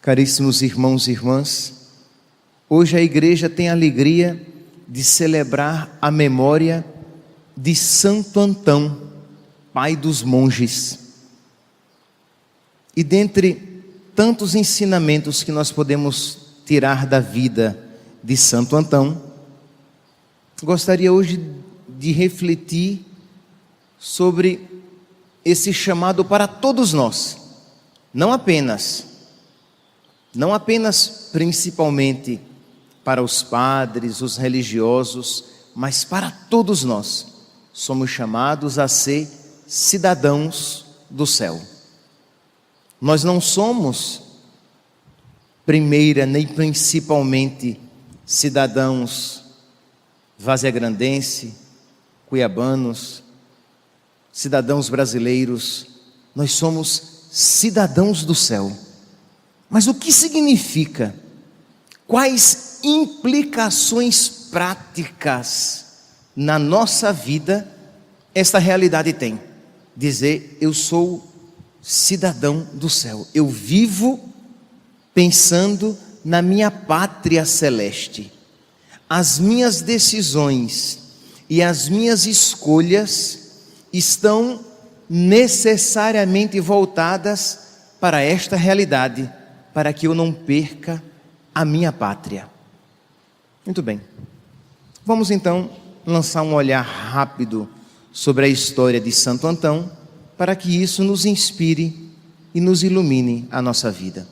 Caríssimos irmãos e irmãs, hoje a igreja tem a alegria de celebrar a memória de Santo Antão, pai dos monges. E dentre tantos ensinamentos que nós podemos tirar da vida de Santo Antão, gostaria hoje de refletir sobre esse chamado para todos nós, não apenas principalmente para os padres, os religiosos, mas para todos nós. Somos chamados a ser cidadãos do céu. Nós não somos primeira nem principalmente cidadãos vaziagrandense, cuiabanos, cidadãos brasileiros. Nós somos cidadãos do céu. Mas o que significa? Quais implicações práticas na nossa vida esta realidade tem? Dizer, eu sou cidadão do céu. Eu vivo pensando na minha pátria celeste. As minhas decisões e as minhas escolhas estão necessariamente voltadas para esta realidade, para que eu não perca a minha pátria. Muito bem. Vamos então lançar um olhar rápido sobre a história de Santo Antão, para que isso nos inspire e nos ilumine a nossa vida.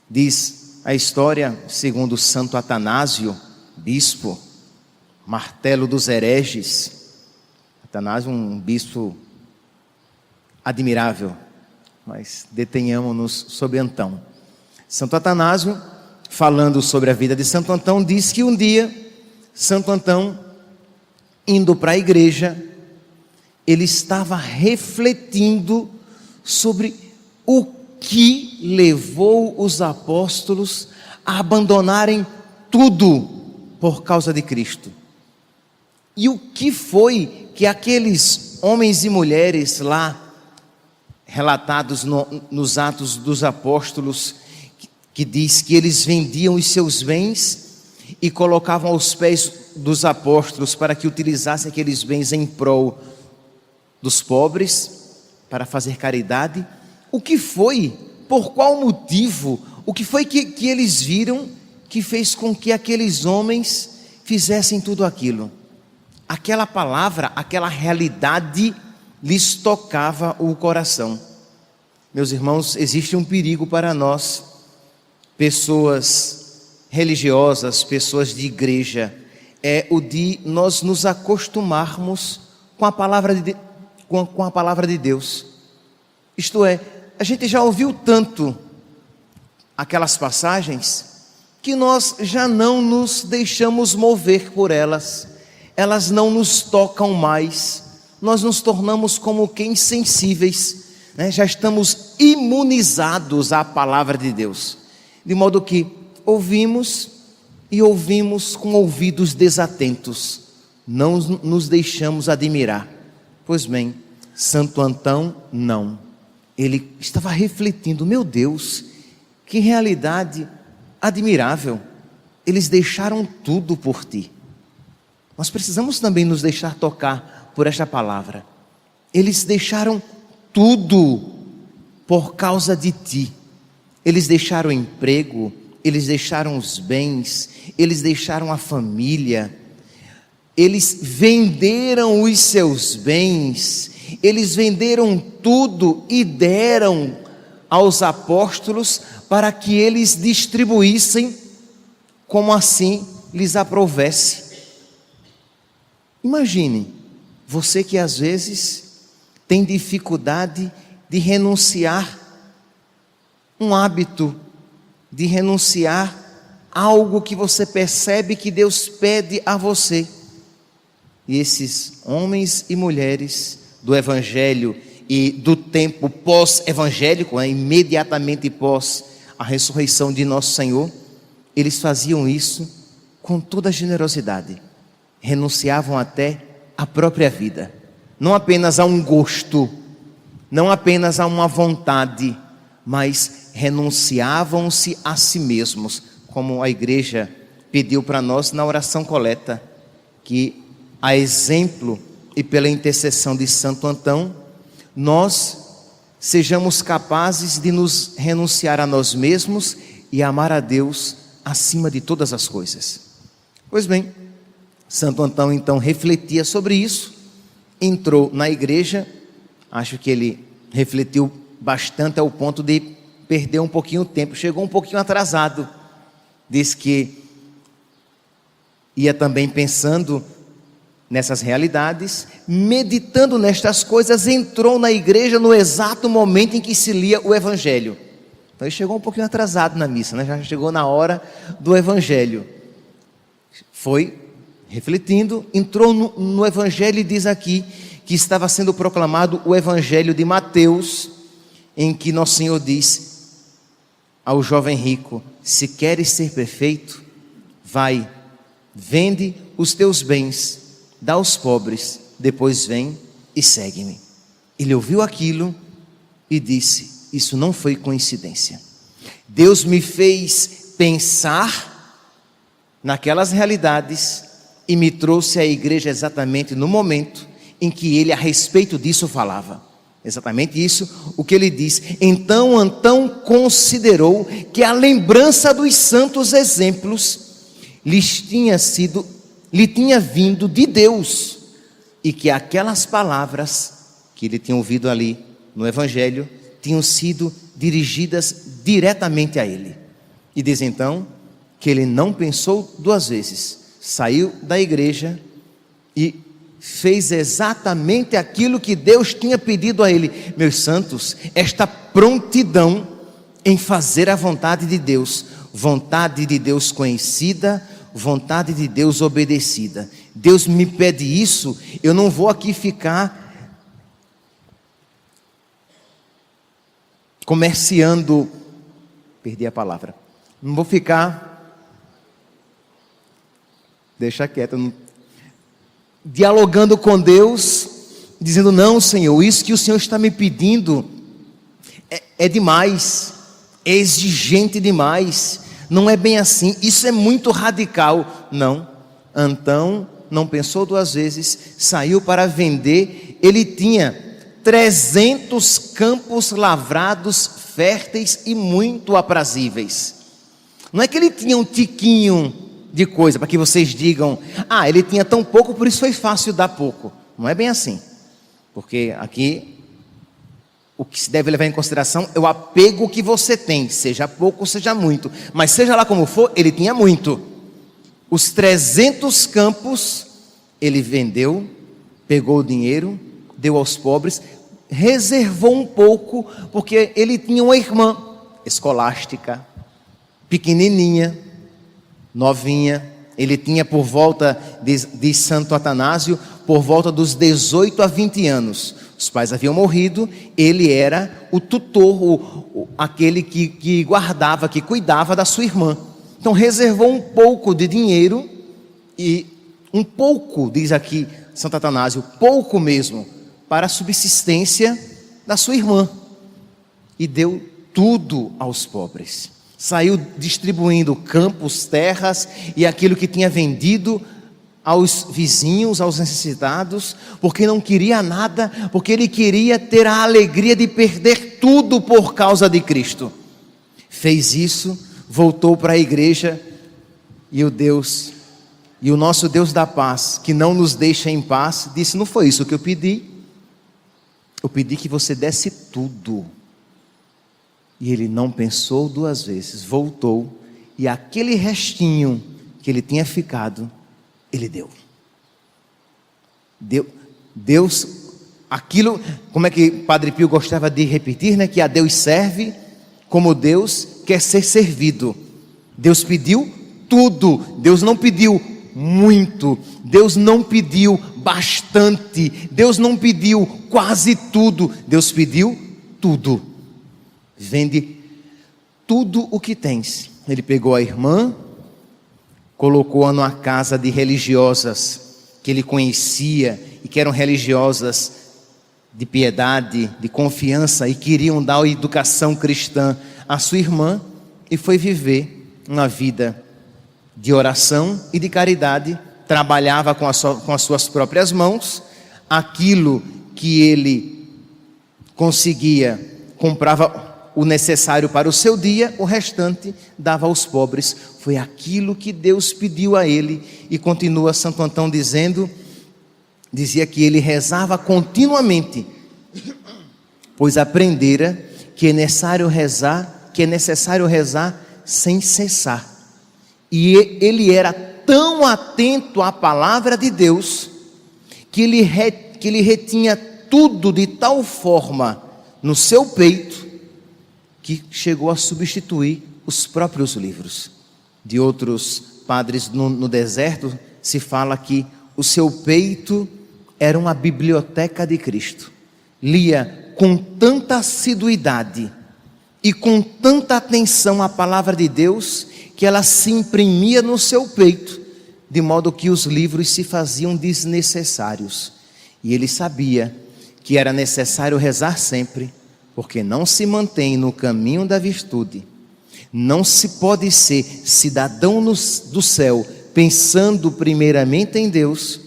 Diz a história, segundo Santo Atanásio, bispo, martelo dos hereges. Atanásio, um bispo admirável, mas detenhamos-nos sobre Antão. Santo Atanásio, falando sobre a vida de Santo Antão, diz que um dia, Santo Antão, indo para a igreja, ele estava refletindo sobre o que levou os apóstolos a abandonarem tudo por causa de Cristo. E o que foi que aqueles homens e mulheres lá, relatados nos Atos dos Apóstolos, que diz que eles vendiam os seus bens e colocavam aos pés dos apóstolos para que utilizassem aqueles bens em prol dos pobres, para fazer caridade. O que foi? Por qual motivo? O que foi que eles viram que fez com que aqueles homens fizessem tudo aquilo? Aquela palavra, aquela realidade lhes tocava o coração. Meus irmãos, existe um perigo para nós, pessoas religiosas, pessoas de igreja, é o de nós nos acostumarmos com a palavra de Deus. Isto é, a gente já ouviu tanto aquelas passagens que nós já não nos deixamos mover por elas. Elas não nos tocam mais. Nós nos tornamos como que insensíveis, né? Já estamos imunizados à palavra de Deus, de modo que ouvimos com ouvidos desatentos, não nos deixamos admirar. Pois bem, Santo Antão não. Ele estava refletindo, meu Deus, que realidade admirável. Eles deixaram tudo por ti. Nós precisamos também nos deixar tocar por esta palavra. Eles deixaram tudo por causa de ti. Eles deixaram o emprego, eles deixaram os bens, eles deixaram a família, eles venderam os seus bens, eles venderam tudo e deram aos apóstolos para que eles distribuíssem como assim lhes aprovesse. Imagine, você que às vezes tem dificuldade de renunciar um hábito, de renunciar algo que você percebe que Deus pede a você. E esses homens e mulheres do Evangelho e do tempo pós-evangélico, imediatamente pós a ressurreição de nosso Senhor, eles faziam isso com toda a generosidade. Renunciavam até à própria vida, não apenas a um gosto, não apenas a uma vontade, mas renunciavam-se a si mesmos, como a igreja pediu para nós na oração coleta, que a exemplo e pela intercessão de Santo Antão, nós sejamos capazes de nos renunciar a nós mesmos e amar a Deus acima de todas as coisas. Pois bem, Santo Antão então refletia sobre isso, entrou na igreja, acho que ele refletiu bastante ao ponto de perder um pouquinho o tempo, chegou um pouquinho atrasado, diz que ia também pensando nessas realidades, meditando nestas coisas, entrou na igreja no exato momento em que se lia o Evangelho. Então ele chegou um pouquinho atrasado na missa, né? Já chegou na hora do Evangelho. Foi refletindo, entrou no Evangelho e diz aqui que estava sendo proclamado o Evangelho de Mateus, em que Nosso Senhor diz ao jovem rico: se queres ser perfeito, vai, vende os teus bens, dá aos pobres, depois vem e segue-me. Ele ouviu aquilo e disse: isso não foi coincidência. Deus me fez pensar naquelas realidades e me trouxe à igreja exatamente no momento em que ele a respeito disso falava. Exatamente isso o que ele diz. Então Antão considerou que a lembrança dos santos exemplos lhe tinha vindo de Deus, e que aquelas palavras que ele tinha ouvido ali no Evangelho tinham sido dirigidas diretamente a ele. E diz então que ele não pensou duas vezes, saiu da igreja e fez exatamente aquilo que Deus tinha pedido a ele. Meus santos, esta prontidão em fazer a vontade de Deus conhecida, vontade de Deus obedecida. Deus me pede isso, eu não vou aqui ficar comerciando, perdi a palavra, não vou ficar, deixa quieto, dialogando com Deus, dizendo: não, Senhor, isso que o Senhor está me pedindo é demais, é exigente demais, não é bem assim, isso é muito radical. Não, Antão não pensou duas vezes, saiu para vender. Ele tinha 300 campos lavrados, férteis e muito aprazíveis. Não é que ele tinha um tiquinho de coisa para que vocês digam: ah, ele tinha tão pouco, por isso foi fácil dar pouco. Não é bem assim, porque aqui o que se deve levar em consideração é o apego que você tem, seja pouco, seja muito, mas seja lá como for, ele tinha muito. Os 300 campos ele vendeu, pegou o dinheiro, deu aos pobres, reservou um pouco, porque ele tinha uma irmã escolástica, pequenininha, novinha. Ele tinha por volta de Santo Atanásio, por volta dos 18 a 20 anos. Os pais haviam morrido, ele era o tutor, aquele que guardava, que cuidava da sua irmã. Então reservou um pouco de dinheiro, e um pouco, diz aqui Santo Atanásio, pouco mesmo, para a subsistência da sua irmã. E deu tudo aos pobres. Saiu distribuindo campos, terras e aquilo que tinha vendido aos vizinhos, aos necessitados, porque não queria nada, porque ele queria ter a alegria de perder tudo por causa de Cristo. Fez isso, voltou para a igreja, e o nosso Deus da paz, que não nos deixa em paz, disse: não foi isso que eu pedi que você desse tudo. E ele não pensou duas vezes, voltou, e aquele restinho que ele tinha ficado, ele deu. Deus, aquilo, como é que Padre Pio gostava de repetir, né? Que a Deus serve como Deus quer ser servido. Deus pediu tudo, Deus não pediu muito, Deus não pediu bastante, Deus não pediu quase tudo, Deus pediu tudo. Vende tudo o que tens. Ele pegou a irmã, colocou-a numa casa de religiosas que ele conhecia e que eram religiosas de piedade, de confiança, e queriam dar a educação cristã à sua irmã, e foi viver uma vida de oração e de caridade. Trabalhava com as suas próprias mãos, aquilo que ele conseguia, comprava o necessário para o seu dia, o restante dava aos pobres. Foi aquilo que Deus pediu a ele. E continua Santo Antão dizia que ele rezava continuamente, pois aprendera que é necessário rezar sem cessar. E ele era tão atento à palavra de Deus, que ele retinha tudo de tal forma no seu peito, que chegou a substituir os próprios livros. De outros padres no deserto, se fala que o seu peito era uma biblioteca de Cristo. Lia com tanta assiduidade e com tanta atenção a palavra de Deus, que ela se imprimia no seu peito, de modo que os livros se faziam desnecessários. E ele sabia que era necessário rezar sempre, porque não se mantém no caminho da virtude, não se pode ser cidadão do céu pensando primeiramente em Deus,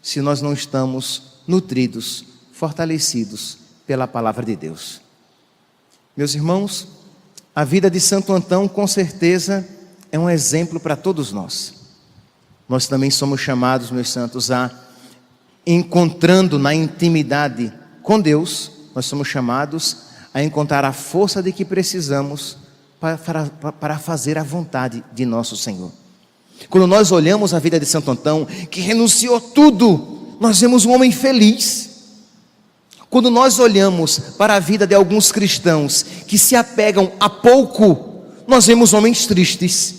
se nós não estamos nutridos, fortalecidos pela palavra de Deus. Meus irmãos, a vida de Santo Antão com certeza é um exemplo para todos nós. Nós também somos chamados, meus santos, a, encontrando na intimidade com Deus, nós somos chamados a encontrar a força de que precisamos para fazer a vontade de nosso Senhor. Quando nós olhamos a vida de Santo Antão, que renunciou tudo, nós vemos um homem feliz. Quando nós olhamos para a vida de alguns cristãos que se apegam a pouco, nós vemos homens tristes.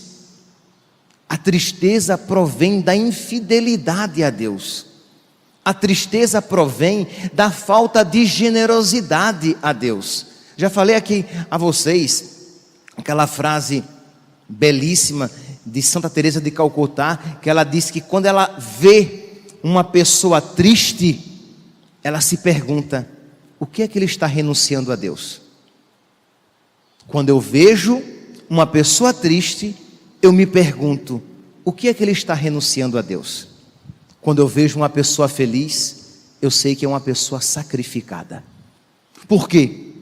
A tristeza provém da infidelidade a Deus. A tristeza provém da falta de generosidade a Deus. Já falei aqui a vocês aquela frase belíssima de Santa Teresa de Calcutá, que ela diz que quando ela vê uma pessoa triste, ela se pergunta: o que é que ele está renunciando a Deus? Quando eu vejo uma pessoa triste, eu me pergunto: o que é que ele está renunciando a Deus? Quando eu vejo uma pessoa feliz, eu sei que é uma pessoa sacrificada. Por quê?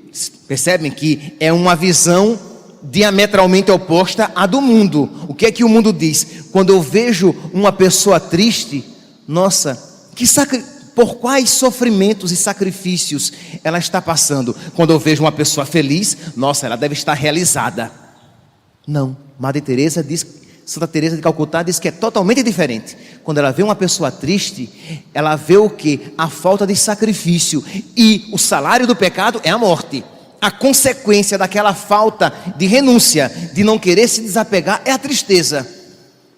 Percebem que é uma visão diametralmente oposta à do mundo. O que é que o mundo diz? Quando eu vejo uma pessoa triste, nossa, por quais sofrimentos e sacrifícios ela está passando? Quando eu vejo uma pessoa feliz, nossa, ela deve estar realizada. Não, Santa Teresa de Calcutá diz que é totalmente diferente. Quando ela vê uma pessoa triste, ela vê o quê? A falta de sacrifício. E o salário do pecado é a morte. A consequência daquela falta de renúncia, de não querer se desapegar, é a tristeza.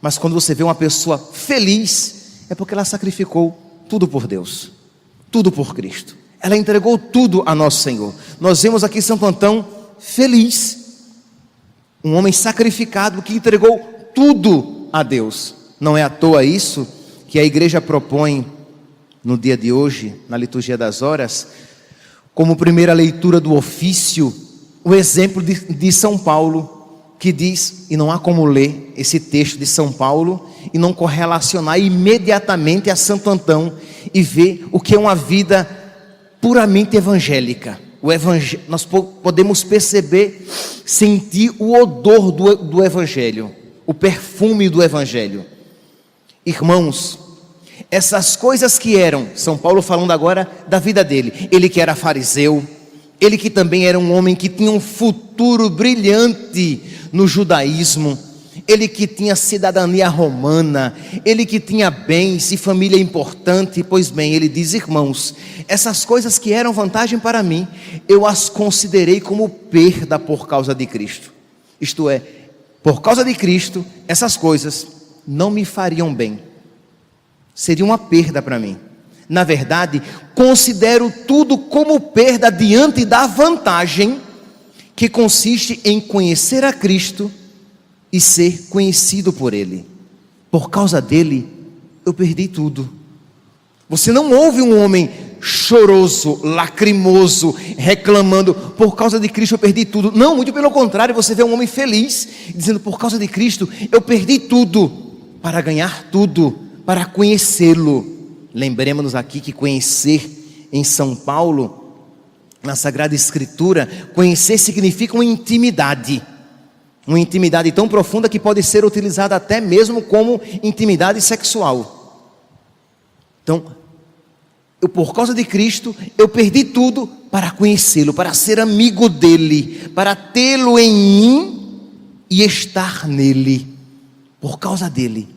Mas quando você vê uma pessoa feliz, é porque ela sacrificou tudo por Deus, tudo por Cristo. Ela entregou tudo a nosso Senhor. Nós vemos aqui Santo Antão feliz, um homem sacrificado que entregou tudo a Deus. Não é à toa isso que a igreja propõe no dia de hoje, na liturgia das horas, como primeira leitura do ofício, o exemplo de São Paulo, que diz, e não há como ler esse texto de São Paulo e não correlacionar imediatamente a Santo Antão e ver o que é uma vida puramente evangélica. Nós podemos perceber, sentir o odor do Evangelho, o perfume do Evangelho. Irmãos, essas coisas que eram, São Paulo falando agora da vida dele, ele que era fariseu, ele que também era um homem que tinha um futuro brilhante no judaísmo, ele que tinha cidadania romana, ele que tinha bens e família importante. Pois bem, ele diz: irmãos, essas coisas que eram vantagem para mim, eu as considerei como perda por causa de Cristo. Isto é, por causa de Cristo, essas coisas não me fariam bem, seria uma perda para mim. Na verdade, considero tudo como perda diante da vantagem que consiste em conhecer a Cristo e ser conhecido por Ele. Por causa dele, eu perdi tudo. Você não ouve um homem choroso, lacrimoso, reclamando: por causa de Cristo eu perdi tudo. Não, muito pelo contrário, você vê um homem feliz, dizendo: por causa de Cristo eu perdi tudo, para ganhar tudo, para conhecê-lo. Lembremos-nos aqui que conhecer em São Paulo, na Sagrada Escritura, conhecer significa uma intimidade tão profunda que pode ser utilizada até mesmo como intimidade sexual. Então, por causa de Cristo, eu perdi tudo para conhecê-lo, para ser amigo dele, para tê-lo em mim e estar nele, por causa dele.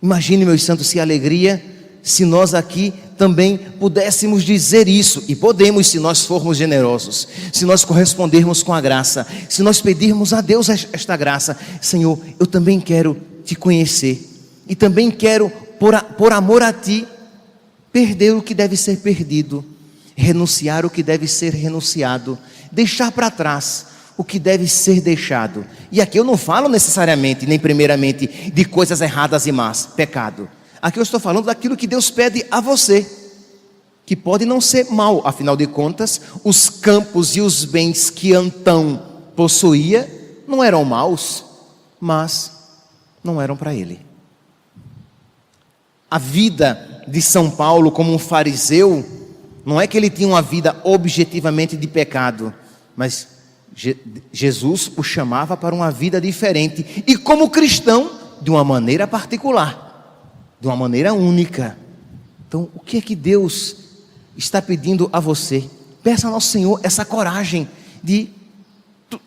Imagine, meus santos, que alegria se nós aqui também pudéssemos dizer isso, e podemos se nós formos generosos, se nós correspondermos com a graça, se nós pedirmos a Deus esta graça: Senhor, eu também quero te conhecer, e também quero, por amor a ti, perder o que deve ser perdido, renunciar o que deve ser renunciado, deixar para trás o que deve ser deixado. E aqui eu não falo necessariamente, nem primeiramente, de coisas erradas e más, pecado. Aqui eu estou falando daquilo que Deus pede a você, que pode não ser mal, afinal de contas, os campos e os bens que Antão possuía não eram maus, mas não eram para ele. A vida de São Paulo como um fariseu, não é que ele tinha uma vida objetivamente de pecado, mas Jesus o chamava para uma vida diferente, e como cristão, de uma maneira particular, de uma maneira única. Então, o que é que Deus está pedindo a você? Peça ao nosso Senhor essa coragem de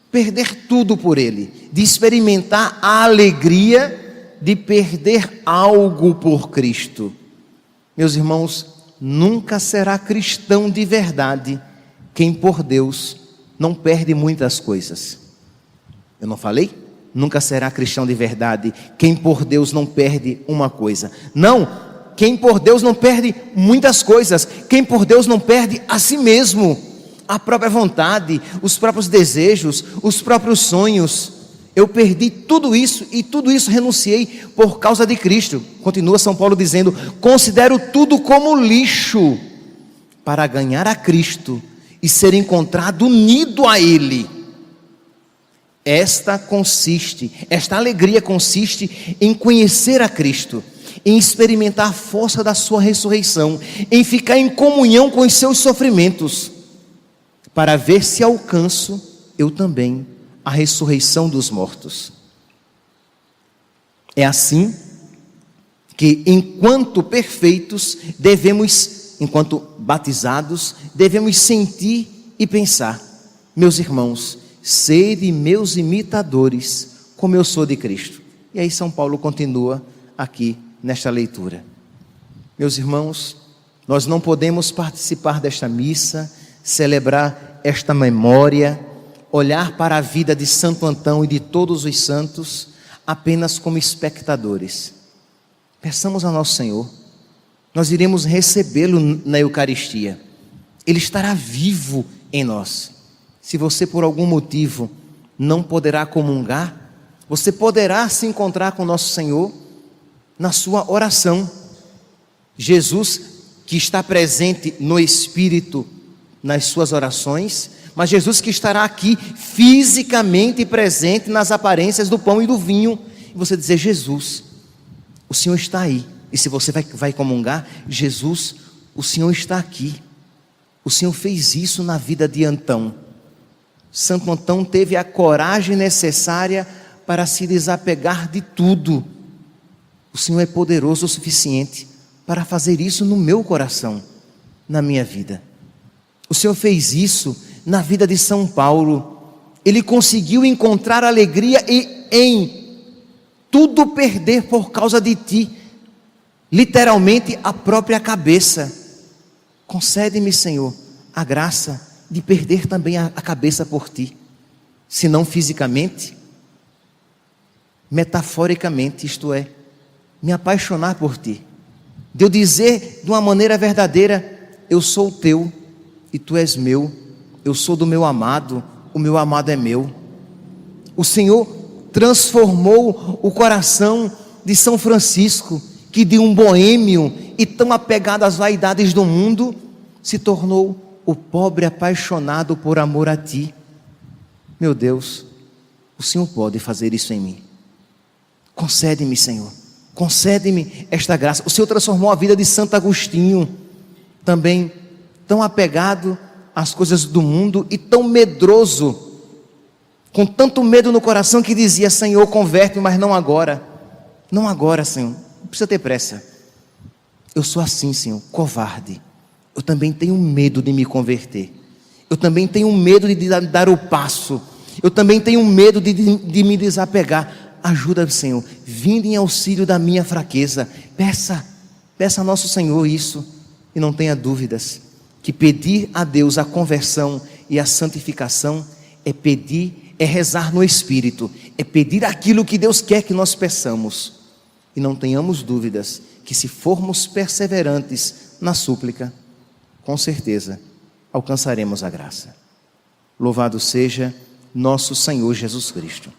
perder tudo por Ele, de experimentar a alegria de perder algo por Cristo. Meus irmãos, nunca será cristão de verdade quem por Deus não perde muitas coisas. Eu não falei? Nunca será cristão de verdade quem por Deus não perde uma coisa. Não, quem por Deus não perde muitas coisas, quem por Deus não perde a si mesmo, a própria vontade, os próprios desejos, os próprios sonhos. Eu perdi tudo isso e tudo isso renunciei por causa de Cristo. Continua São Paulo dizendo: considero tudo como lixo para ganhar a Cristo e ser encontrado unido a Ele. Esta alegria consiste em conhecer a Cristo, em experimentar a força da sua ressurreição, em ficar em comunhão com os seus sofrimentos, para ver se alcanço eu também a ressurreição dos mortos. É assim que, enquanto perfeitos, enquanto batizados, devemos sentir e pensar: meus irmãos, sede meus imitadores, como eu sou de Cristo. E aí São Paulo continua aqui nesta leitura. Meus irmãos, nós não podemos participar desta missa, celebrar esta memória, olhar para a vida de Santo Antão e de todos os santos apenas como espectadores. Peçamos ao nosso Senhor, nós iremos recebê-lo na Eucaristia, Ele estará vivo em nós. Se você por algum motivo não poderá comungar, você poderá se encontrar com nosso Senhor na sua oração. Jesus, que está presente no Espírito nas suas orações, mas Jesus que estará aqui fisicamente presente nas aparências do pão e do vinho. E você dizer: Jesus, o Senhor está aí. E se você vai comungar: Jesus, o Senhor está aqui. O Senhor fez isso na vida de Antão. Santo Antão teve a coragem necessária para se desapegar de tudo. O Senhor é poderoso o suficiente para fazer isso no meu coração, na minha vida. O Senhor fez isso na vida de São Paulo. Ele conseguiu encontrar alegria em tudo perder por causa de ti, literalmente a própria cabeça. Concede-me, Senhor, a graça de perder também a cabeça por ti, se não fisicamente, metaforicamente, isto é, me apaixonar por ti, de eu dizer de uma maneira verdadeira: eu sou teu e tu és meu, eu sou do meu amado, o meu amado é meu. O Senhor transformou o coração de São Francisco, que de um boêmio e tão apegado às vaidades do mundo, se tornou o pobre apaixonado por amor a ti. Meu Deus, o Senhor pode fazer isso em mim. Concede-me, Senhor, concede-me esta graça. O Senhor transformou a vida de Santo Agostinho, também tão apegado às coisas do mundo e tão medroso, com tanto medo no coração que dizia: Senhor, converte-me, mas não agora. Não agora, Senhor, não precisa ter pressa. Eu sou assim, Senhor, covarde. Eu também tenho medo de me converter. Eu também tenho medo de dar o passo. Eu também tenho medo de me desapegar. Ajuda-me, Senhor, vinde em auxílio da minha fraqueza. Peça a nosso Senhor isso. E não tenha dúvidas que pedir a Deus a conversão e a santificação é rezar no Espírito, é pedir aquilo que Deus quer que nós peçamos. E não tenhamos dúvidas que, se formos perseverantes na súplica, com certeza alcançaremos a graça. Louvado seja nosso Senhor Jesus Cristo.